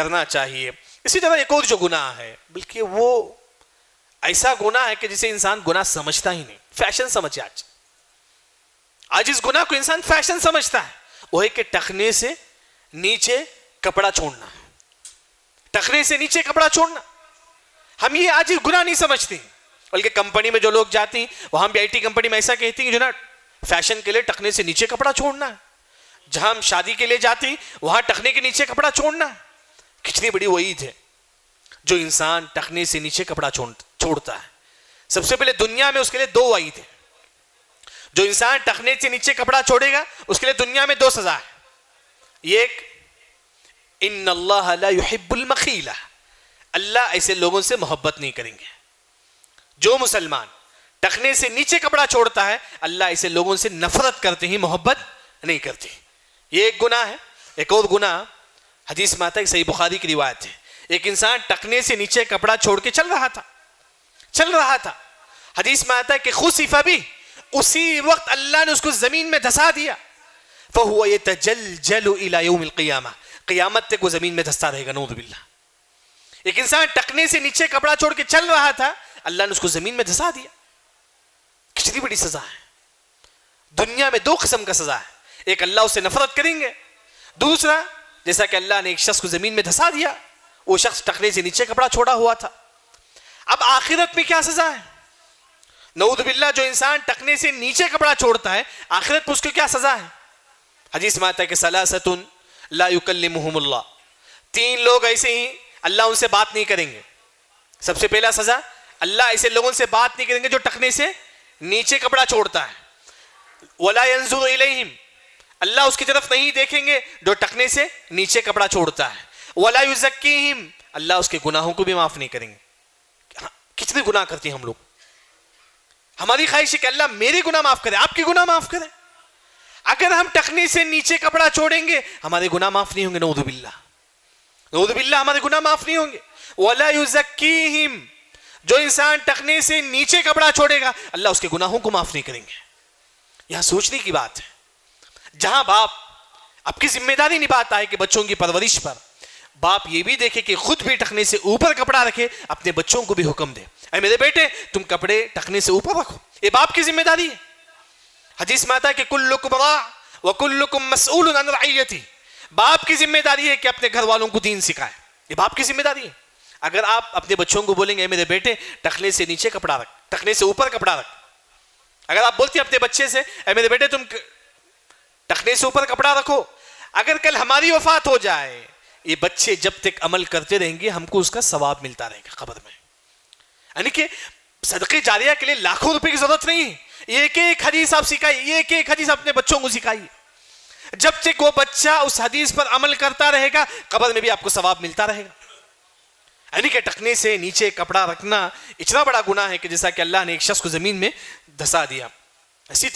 کرنا چاہیے. اسی طرح ایک اور جو گناہ ہے، بلکہ وہ ایسا گناہ ہے کہ جسے انسان گناہ سمجھتا ہی نہیں، فیشن سمجھے. آج اس گناہ کو انسان فیشن سمجھتا ہے، وہ ہے کہ ٹخنے سے نیچے کپڑا چھوڑنا. ٹخنے سے نیچے کپڑا چھوڑنا ہم یہ آج گناہ نہیں سمجھتے، بلکہ کمپنی میں جو لوگ جاتے ہیں وہاں بھی IT کمپنی میں ایسا کہتی ہیں جو نا فیشن کے لیے ٹخنے سے نیچے کپڑا چھوڑنا ہے. جہاں ہم شادی کے لیے جاتے ہیں وہاں ٹخنے کے نیچے کپڑا چھوڑنا ہے. کتنی بڑی وعید ہے جو انسان ٹخنے سے نیچے کپڑا چھوڑتا ہے. سب سے پہلے دنیا میں اس کے لیے 2 وعید ہے. جو انسان ٹخنے سے نیچے کپڑا چھوڑے گا اس کے لیے دنیا میں 2 سزا ہے. ایک، ان اللہ لا يحب المخیلہ، اللہ ایسے لوگوں سے محبت نہیں کریں گے. جو مسلمان ٹخنے سے نیچے کپڑا چھوڑتا ہے اللہ ایسے لوگوں سے نفرت کرتے ہیں، محبت نہیں کرتے. یہ ایک گناہ ہے. ایک اور گناہ حدیث میں آتا ہے، صحیح بخاری کی روایت ہے، ایک انسان ٹخنے سے نیچے کپڑا چھوڑ کے چل رہا تھا. حدیث میں آتا ہے کہ خسف بھی، اسی وقت اللہ نے اس کو زمین میں دھسا دیا. فہو یتجلجل الی یوم القیامہ، قیامت تک وہ زمین میں دھستا رہے گا. نعوذ باللہ. ایک انسان ٹخنے سے نیچے کپڑا چھوڑ کے چل رہا تھا، اللہ نے اس کو زمین میں دھسا دیا. کتنی بڑی سزا ہے. دنیا میں 2 قسم کا سزا ہے. ایک، اللہ اس سے نفرت کریں گے. دوسرا، جیسا کہ اللہ نے ایک شخص کو زمین میں دھسا دیا، وہ شخص ٹخنے سے نیچے کپڑا چھوڑا ہوا تھا. اب آخرت میں کیا سزا ہے؟ نعوذ باللہ، جو انسان ٹخنے سے نیچے کپڑا چھوڑتا ہے آخرت میں اس کو کیا سزا ہے؟ حدیث میں آتا ہے کہ ثلاثۃ لا یکلمہم اللہ، 3 لوگ ایسے ہی اللہ ان سے بات نہیں کریں گے. سب سے پہلا سزا، اللہ ایسے لوگوں سے بات نہیں کریں گے جو ٹخنے سے نیچے کپڑا چھوڑتا ہے. ولا ينظر الیہم، اللہ اس کی طرف نہیں دیکھیں گے جو ٹخنے سے نیچے کپڑا چھوڑتا ہے. ولا یزکیہم، اللہ اس کے گناہوں کو بھی معاف نہیں کریں گے. کتنے گناہ کرتے ہیں ہم لوگ. ہماری خواہش ہے کہ اللہ میرے گناہ معاف کرے، آپ کے گناہ معاف کرے. اگر ہم ٹخنے سے نیچے کپڑا چھوڑیں گے ہمارے گناہ معاف نہیں ہوں گے. نعوذ باللہ، ہمارے گناہ معاف نہیں ہوں گے. ولا یزکیہم، جو انسان ٹخنے سے نیچے کپڑا چھوڑے گا اللہ اس کے گناہوں کو معاف نہیں کریں گے. یہاں سوچنے کی بات ہے. جہاں باپ آپ کی ذمہ داری نبھاتا ہے کہ بچوں کی پرورش پر، باپ یہ بھی دیکھے کہ خود بھی ٹخنے سے اوپر کپڑا رکھے، اپنے بچوں کو بھی حکم دے، اے میرے بیٹے تم کپڑے ٹخنے سے اوپر رکھو. یہ باپ کی ذمہ داری ہے. حدیث میں آتا ہے کہ کلکم راع وکلکم مسئول عن رعیتہ، باپ کی ذمہ داری ہے کہ اپنے گھر والوں کو دین سکھائے. یہ باپ کی ذمہ داری ہے. اگر آپ اپنے بچوں کو بولیں گے اے میرے بیٹے ٹخنے سے نیچے کپڑا رکھ، ٹخنے سے اوپر کپڑا رکھ، اگر آپ بولتے ہیں اپنے بچے سے اے میرے بیٹے تم ٹخنے سے اوپر کپڑا رکھو، اگر کل ہماری وفات ہو جائے یہ بچے جب تک عمل کرتے رہیں گے ہم کو اس کا ثواب ملتا رہے گا قبر میں. یعنی کہ صدقے جاریہ کے لیے لاکھوں روپے کی ضرورت نہیں ہے. ایک ایک حدیث آپ سکھائیے، ایک ایک حدیث اپنے بچوں کو سکھائیے. جب تک وہ بچہ اس حدیث پر عمل کرتا رہے گا قبر میں بھی آپ کو ثواب ملتا رہے گا. یعنی کہ ٹخنے سے نیچے کپڑا رکھنا اتنا بڑا گناہ ہے کہ جیسا کہ اللہ نے ایک شخص کو زمین میں دھسا دیا. اسی